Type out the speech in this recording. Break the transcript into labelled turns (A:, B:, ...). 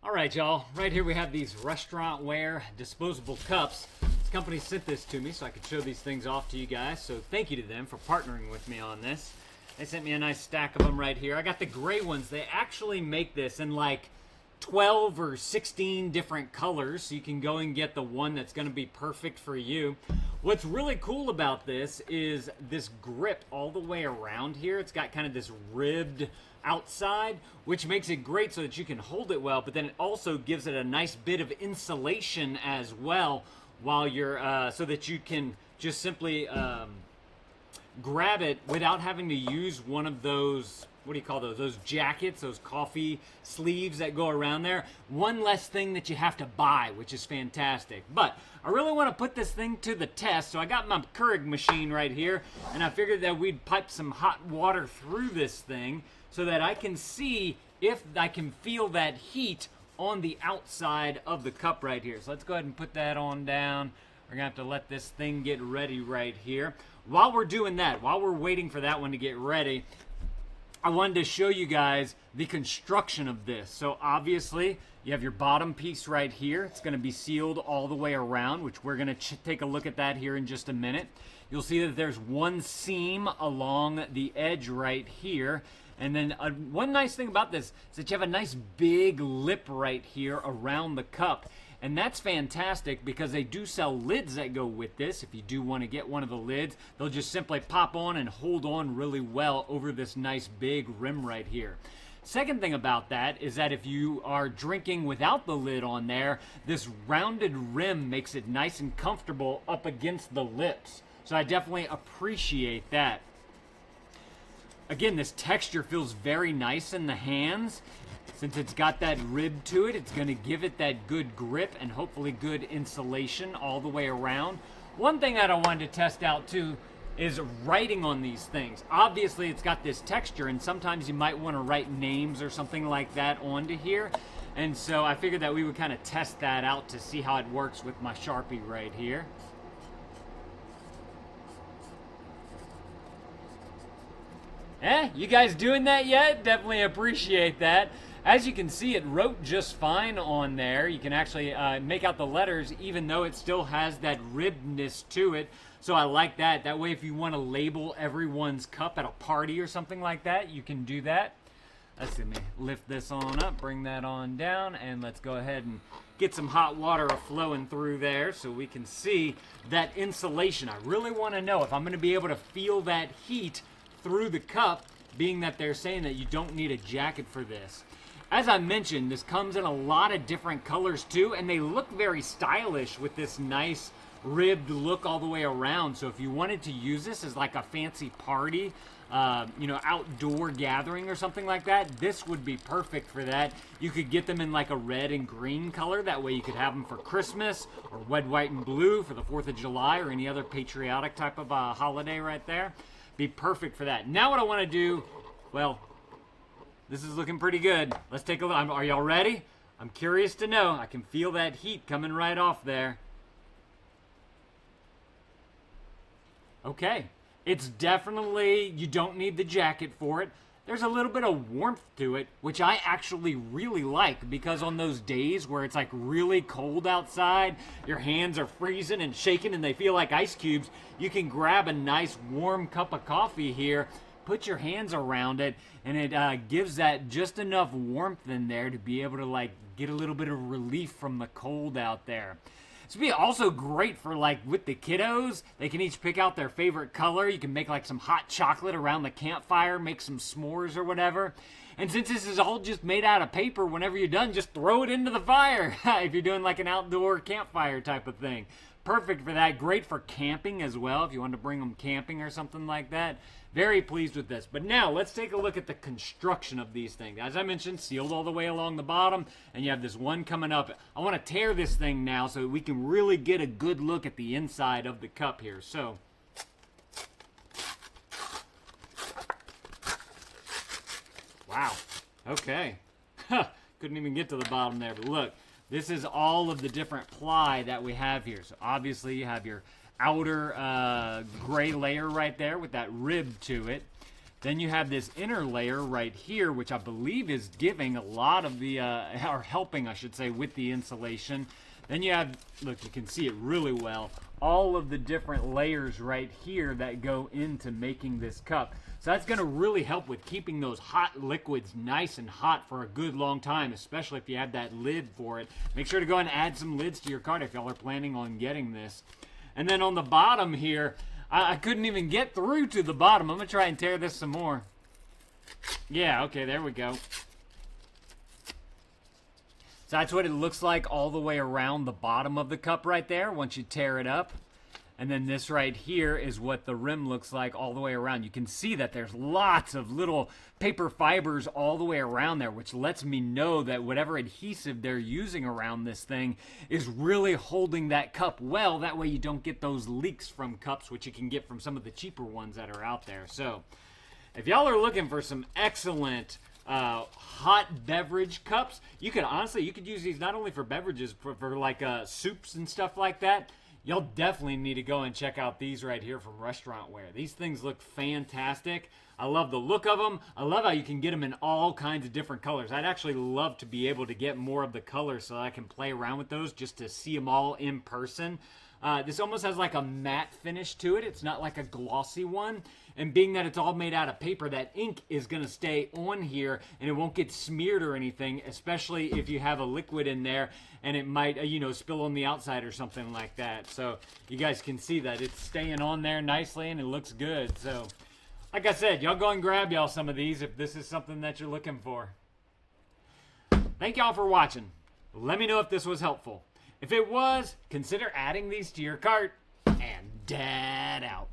A: All right, y'all. Right here we have these restaurantware disposable cups. This company sent this to me so I could show these things off to you guys. So thank you to them for partnering with me on this. They sent me a nice stack of them right here. I got the gray ones. They actually make this in like 12 or 16 different colors, so you can go and get the one that's going to be perfect for you. What's really cool about this is this grip all the way around here. It's got kind of this ribbed outside, which makes it great so that you can hold it well, but then it also gives it a nice bit of insulation as well while you're so that you can just simply grab it without having to use one of those, what do you call those jackets, those coffee sleeves that go around there. One less thing that you have to buy, which is fantastic. But I really want to put this thing to the test, so I got my Keurig machine right here, and I figured that we'd pipe some hot water through this thing so that I can see if I can feel that heat on the outside of the cup right here. So let's go ahead and put that on down. We're gonna have to let this thing get ready right here. While we're doing that, while we're waiting for that one to get ready, I wanted to show you guys the construction of this. So obviously, you have your bottom piece right here. It's gonna be sealed all the way around, which we're gonna take a look at that here in just a minute. You'll see that there's one seam along the edge right here. And then one nice thing about this is that you have a nice big lip right here around the cup. And that's fantastic because they do sell lids that go with this. If you do want to get one of the lids, they'll just simply pop on and hold on really well over this nice big rim right here. Second thing about that is that if you are drinking without the lid on there, this rounded rim makes it nice and comfortable up against the lips. So I definitely appreciate that. Again, this texture feels very nice in the hands. Since it's got that rib to it, it's going to give it that good grip and hopefully good insulation all the way around. One thing that I wanted to test out too is writing on these things. Obviously, it's got this texture, and sometimes you might want to write names or something like that onto here. And so I figured that we would kind of test that out to see how it works with my Sharpie right here. You guys doing that yet? Definitely appreciate that. As you can see, it wrote just fine on there. You can actually make out the letters even though it still has that ribbedness to it. So I like that. That way if you want to label everyone's cup at a party or something like that, you can do that. Let's see, let me lift this on up, bring that on down, and let's go ahead and get some hot water flowing through there so we can see that insulation. I really want to know if I'm going to be able to feel that heat through the cup, being that they're saying that you don't need a jacket for this. As I mentioned, this comes in a lot of different colors too, and they look very stylish with this nice ribbed look all the way around. So if you wanted to use this as like a fancy party, outdoor gathering or something like that, this would be perfect for that. You could get them in like a red and green color. That way you could have them for Christmas, or red, white, and blue for the 4th of July or any other patriotic type of holiday right there. Be perfect for that. Now what I want to do, well, this is looking pretty good. Let's take a look. Are y'all ready? I'm curious to know. I can feel that heat coming right off there. Okay. It's definitely, you don't need the jacket for it. There's a little bit of warmth to it, which I actually really like, because on those days where it's like really cold outside, your hands are freezing and shaking and they feel like ice cubes, you can grab a nice warm cup of coffee here, put your hands around it, and it gives that just enough warmth in there to be able to like get a little bit of relief from the cold out there. This would be also great for like with the kiddos. They can each pick out their favorite color. You can make like some hot chocolate around the campfire, make some s'mores or whatever. And since this is all just made out of paper, whenever you're done, just throw it into the fire if you're doing like an outdoor campfire type of thing. Perfect for that. Great for camping as well if you want to bring them camping or something like that. Very pleased with this. But now let's take a look at the construction of these things. As I mentioned, sealed all the way along the bottom, and you have this one coming up. I want to tear this thing now so we can really get a good look at the inside of the cup here. So wow. Okay. Couldn't even get to the bottom there, but look. This is all of the different ply that we have here. So obviously you have your outer gray layer right there with that rib to it. Then you have this inner layer right here, which I believe is giving a lot of the, or helping, I should say, with the insulation. Then you have, look, you can see it really well, all of the different layers right here that go into making this cup. So that's going to really help with keeping those hot liquids nice and hot for a good long time, especially if you have that lid for it. Make sure to go and add some lids to your cart if y'all are planning on getting this. And then on the bottom here, I couldn't even get through to the bottom. I'm going to try and tear this some more. Yeah, okay, there we go. So that's what it looks like all the way around the bottom of the cup right there once you tear it up. And then this right here is what the rim looks like all the way around. You can see that there's lots of little paper fibers all the way around there, which lets me know that whatever adhesive they're using around this thing is really holding that cup well. That way you don't get those leaks from cups, which you can get from some of the cheaper ones that are out there. So if y'all are looking for some excellent hot beverage cups, you could use these not only for beverages, but for like soups and stuff like that. Y'all definitely need to go and check out these right here from Restaurantware. These things look fantastic. I love the look of them. I love how you can get them in all kinds of different colors. I'd actually love to be able to get more of the colors so I can play around with those just to see them all in person. This almost has like a matte finish to it. It's not like a glossy one. And being that it's all made out of paper, that ink is going to stay on here and it won't get smeared or anything, especially if you have a liquid in there and it might, spill on the outside or something like that. So you guys can see that it's staying on there nicely and it looks good. So like I said, y'all go and grab y'all some of these if this is something that you're looking for. Thank y'all for watching. Let me know if this was helpful. If it was, consider adding these to your cart, and Dad out.